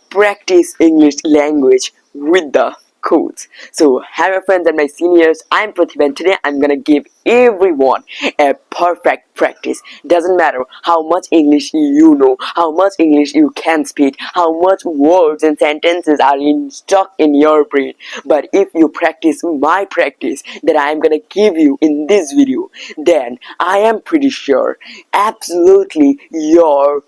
practice English language with the codes. So, hello friends and my seniors, I'm Prativ and today I'm gonna give everyone a perfect practice. Doesn't matter how much English you know, how much English you can speak, how much words and sentences are stuck in your brain. But if you practice my practice that I'm gonna give you in this video, then I am pretty sure absolutely your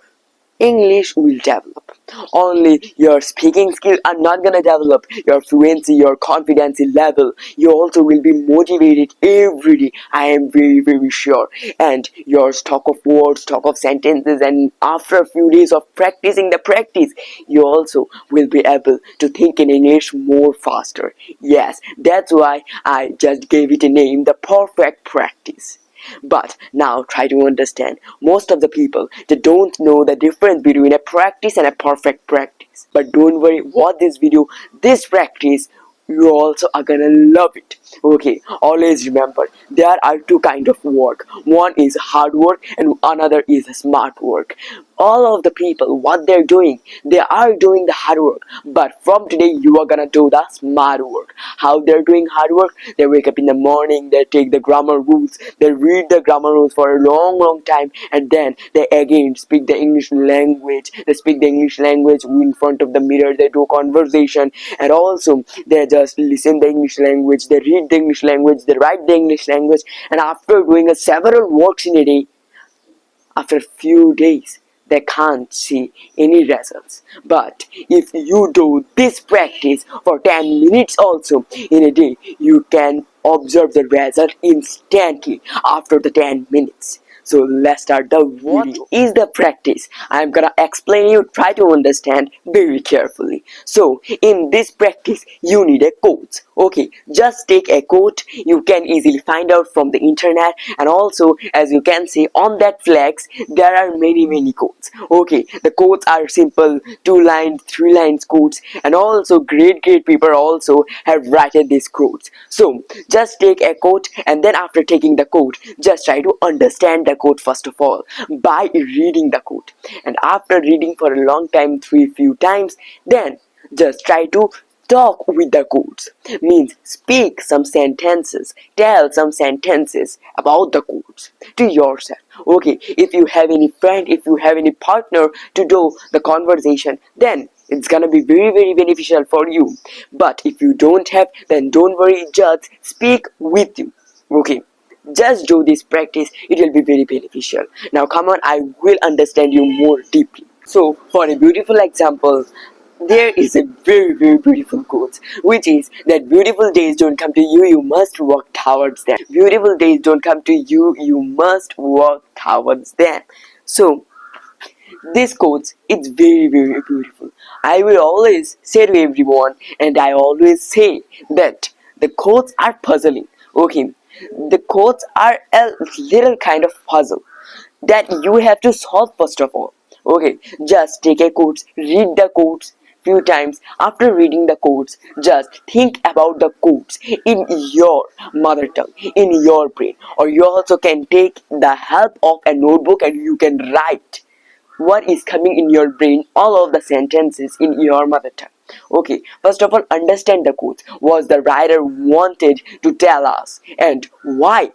English will develop. Only your speaking skills are not gonna develop, your fluency, your confidence level. You also will be motivated every day. I am very sure. And your stock of words, stock of sentences, and after a few days of practicing the practice, you also will be able to think in English more faster. Yes, that's why I just gave it a name, the perfect practice. But now try to understand, most of the people, they don't know the difference between a practice and a perfect practice. But don't worry, what this practice, you also are gonna love it. Okay, always remember, there are two kind of work. One is hard work and another is smart work. All of the people, what they're doing, they are doing the hard work, but from today you are gonna do the smart work. How they're doing hard work? They wake up in the morning, they take the grammar rules, they read the grammar rules for a long time, and then they again speak the English language. They speak the English language in front of the mirror, they do conversation, and also they just listen the English language, they read the English language, they write the English language, and after doing several works in a day, after a few days they can't see any results. But if you do this practice for 10 minutes also in a day, you can observe the result instantly after the 10 minutes. So let's start the video. What is the practice? I'm gonna explain you, try to understand very carefully. So in this practice you need a quote. Okay, just take a quote, you can easily find out from the internet, and also as you can see on that flags there are many quotes. Okay, the quotes are simple 2 line 3 lines quotes, and also great people also have written these quotes. So just take a quote, and then after taking the quote, just try to understand the quote first of all by reading the quote, and after reading for a long time, few times, then just try to talk with the quotes. Means speak some sentences, tell some sentences about the quotes to yourself. Okay, if you have any friend, if you have any partner to do the conversation, then it's gonna be very beneficial for you. But if you don't have, then don't worry, just speak with you. Okay, just do this practice, it will be very beneficial. Now come on, I will understand you more deeply. So for a beautiful example, there is a very beautiful quote, which is that beautiful days don't come to you, you must work towards them. Beautiful days don't come to you, you must work towards them. So this quote is very beautiful. I will always say to everyone, and I always say that the quotes are puzzling. Okay, the quotes are a little kind of puzzle that you have to solve first of all. Okay, just take a quotes, read the quotes few times. After reading the quotes, just think about the quotes in your mother tongue, in your brain, or you also can take the help of a notebook and you can write what is coming in your brain, all of the sentences in your mother tongue. Okay, first of all, understand the quotes, what the writer wanted to tell us and why.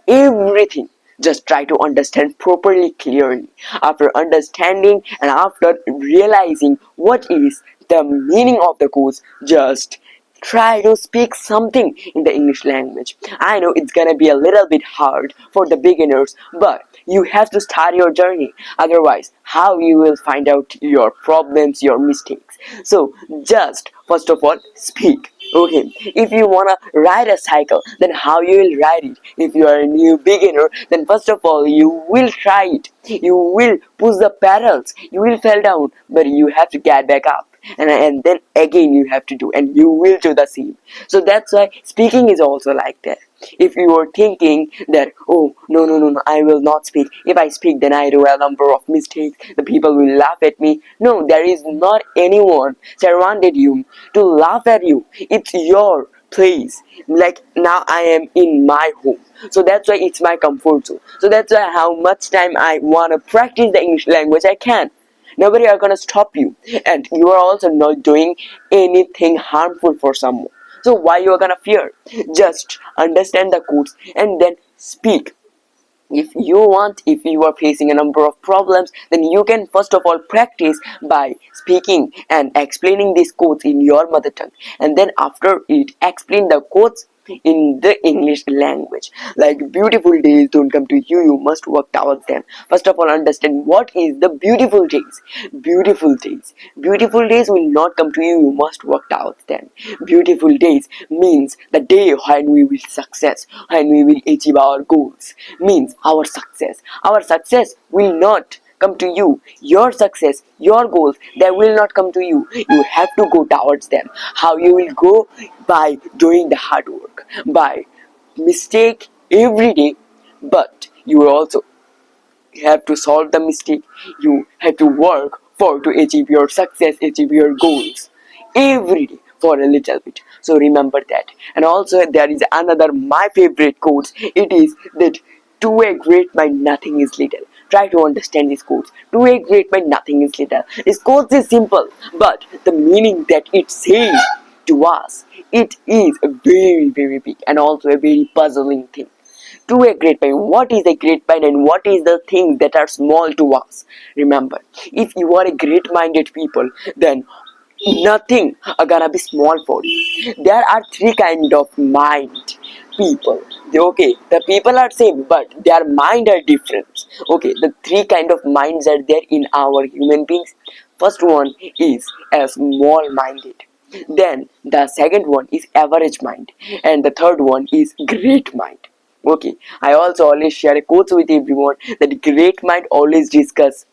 Everything, just try to understand properly, clearly. After understanding and after realizing what is the meaning of the quotes, just try to speak something in the English language. I know it's gonna be a little bit hard for the beginners, but you have to start your journey. Otherwise, how you will find out your problems, your mistakes? So just first of all, speak. Okay, if you wanna ride a cycle, then how you will ride it? If you are a new beginner, then first of all you will try it. You will push the pedals. You will fall down, but you have to get back up. And then again you have to do, and you will do the same. So that's why speaking is also like that. If you are thinking that, oh no, I will not speak, if I speak then I do a number of mistakes, the people will laugh at me. No, there is not anyone surrounded you to laugh at you. It's your place. Like now I am in my home, so that's why it's my comfort zone. So that's why how much time I want to practice the English language I can. Nobody are gonna stop you, and you are also not doing anything harmful for someone. So why you are gonna fear? Just understand the codes and then speak. If you want, if you are facing a number of problems, then you can first of all practice by speaking and explaining these codes in your mother tongue, and then after it explain the codes in the English language. Like beautiful days don't come to you, you must work towards them. First of all, understand what is the beautiful days. Beautiful days will not come to you, you must work towards them. Beautiful days means the day when we will success, when we will achieve our goals, means our success will not come to you. Your success, your goals, they will not come to you, you have to go towards them. How you will go? By doing the hard work, by mistake every day, but you will also have to solve the mistake. You have to work for to achieve your success, achieve your goals every day for a little bit. So remember that. And also there is another my favorite quote. It is that to a great mind nothing is little. Try to understand these quotes. To a great mind nothing is little. This quote is simple, but the meaning that it says to us, it is a very very big and also a very puzzling thing. To a great mind, what is a great mind and what is the things that are small to us? Remember, if you are a great minded people, then nothing are gonna be small for you. There are three kind of mind people. Okay, the people are same, but their mind are different. Okay, the three kind of minds are there in our human beings. First one is a small minded, then the second one is average mind, and the third one is great mind. Okay, I also always share a quote with everyone that great mind always discuss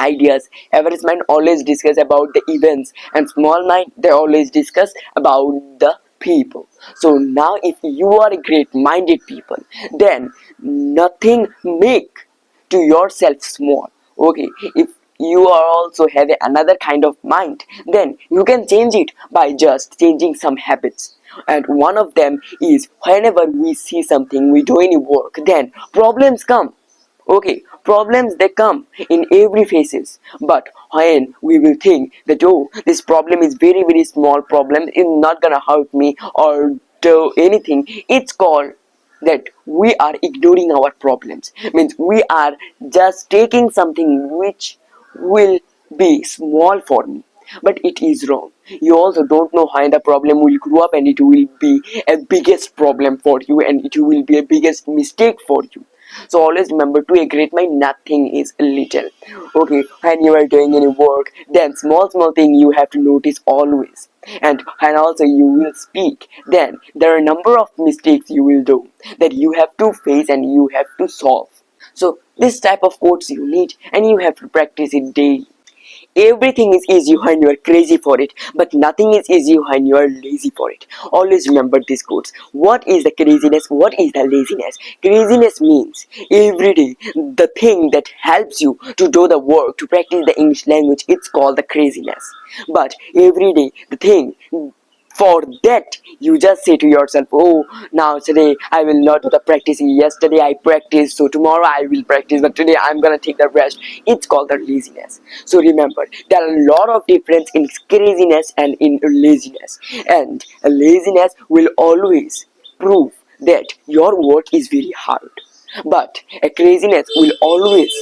ideas, average mind always discuss about the events, and small mind they always discuss about the people. So now if you are a great minded people, then nothing make to yourself small. Okay, if you are also have another kind of mind, then you can change it by just changing some habits. And one of them is whenever we see something, we do any work, then problems come. Okay, problems they come in every phases, but when we will think that oh, this problem is very very small problem, it's not gonna hurt me or do anything, it's called that we are ignoring our problems. Means we are just taking something which will be small for me, but it is wrong. You also don't know when the problem will grow up and it will be a biggest problem for you and it will be a biggest mistake for you. So always remember, to a great mind nothing is little. Okay, when you are doing any work, then small thing you have to notice always. And when also you will speak, then there are a number of mistakes you will do that you have to face and you have to solve. So this type of quotes you need and you have to practice it daily. Everything is easy when you are crazy for it, but nothing is easy when you are lazy for it. Always remember these quotes. What is the craziness? What is the laziness? Craziness means every day the thing that helps you to do the work, to practice the English language, it's called the craziness. But every day the thing for that you just say to yourself, oh, now today I will not do the practicing, yesterday I practiced, so tomorrow I will practice, but today I'm gonna take the rest. It's called the laziness. So remember, there are a lot of difference in craziness and in laziness, and laziness will always prove that your work is very hard, but a craziness will always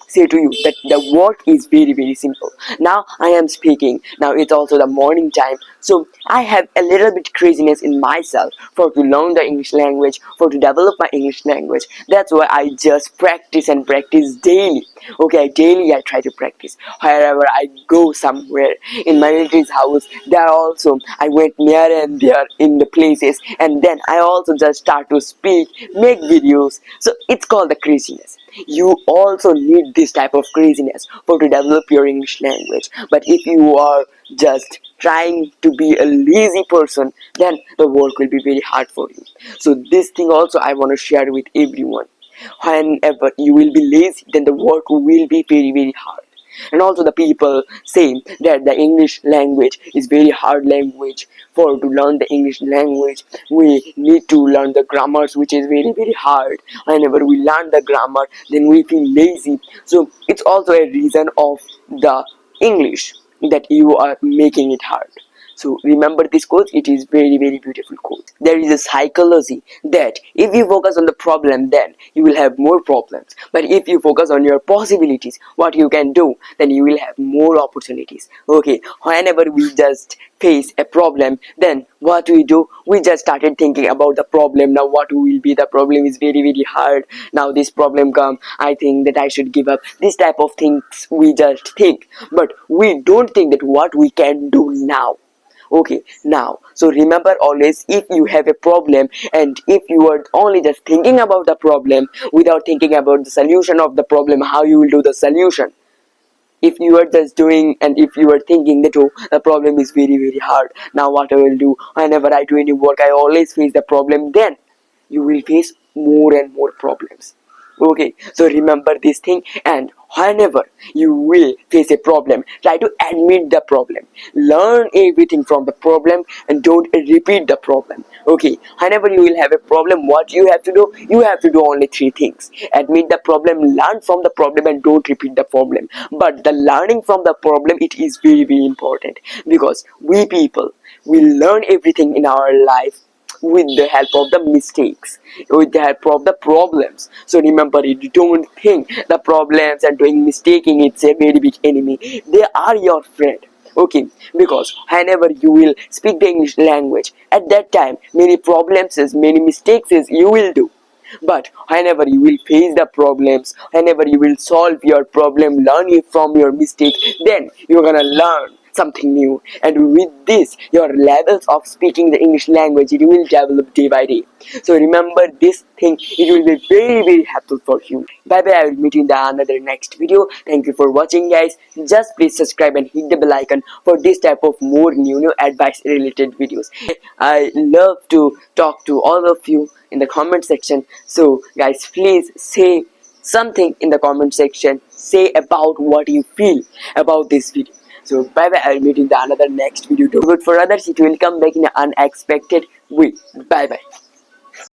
say to you that the work is very very simple. Now I am speaking, now it's also the morning time, so I have a little bit craziness in myself for to learn the English language, for to develop my English language. That's why I just practice and practice daily. Okay, daily I try to practice wherever I go somewhere. In my relative's house, there also I went near and there in the places, and then I also just start to speak, make videos. So it's called the craziness. You also need this type of craziness for to develop your English language. But if you are just trying to be a lazy person, then the work will be very hard for you. So this thing also I want to share with everyone. Whenever you will be lazy, then the work will be very very hard. And also the people say that the English language is very hard language. For to learn the English language, we need to learn the grammars, which is very hard. Whenever we learn the grammar, then we feel lazy. So it's also a reason of the English that you are making it hard. So remember this quote, it is very beautiful quote. There is a psychology that if you focus on the problem, then you will have more problems. But if you focus on your possibilities, what you can do, then you will have more opportunities. Okay, whenever we just face a problem, then what we do, we just started thinking about the problem. Now what will be the problem is very hard. Now this problem come, I think that I should give up. This type of things we just think, but we don't think that what we can do now. Okay, now so remember always, if you have a problem and if you are only just thinking about the problem without thinking about the solution of the problem, how you will do the solution. If you are just doing and if you are thinking that, oh, the problem is very hard, now what I will do, whenever I do any work I always face the problem, then you will face more and more problems. Okay, so remember this thing, and whenever you will face a problem, try to admit the problem, learn everything from the problem, and don't repeat the problem. Okay, whenever you will have a problem, what you have to do, you have to do only three things: admit the problem, learn from the problem, and don't repeat the problem. But the learning from the problem, it is very important, because we people will learn everything in our life with the help of the mistakes, with the help of the problems. So remember it, don't think the problems and doing mistaking it's a very big enemy. They are your friend. Okay, because whenever you will speak the English language, at that time many problems is, many mistakes is you will do. But whenever you will face the problems, whenever you will solve your problem, learn it from your mistake, then you're gonna learn something new. And with this, your levels of speaking the English language, it will develop day by day. So remember this thing, it will be very helpful for you. Bye bye, I will meet you in the another next video. Thank you for watching, guys. Just please subscribe and hit the bell icon for this type of more new advice related videos. I love to talk to all of you in the comment section. So guys, please say something in the comment section. Say about what you feel about this video. So bye bye, I'll meet you in the another next video. Do good for others, it will come back in an unexpected way. Bye bye.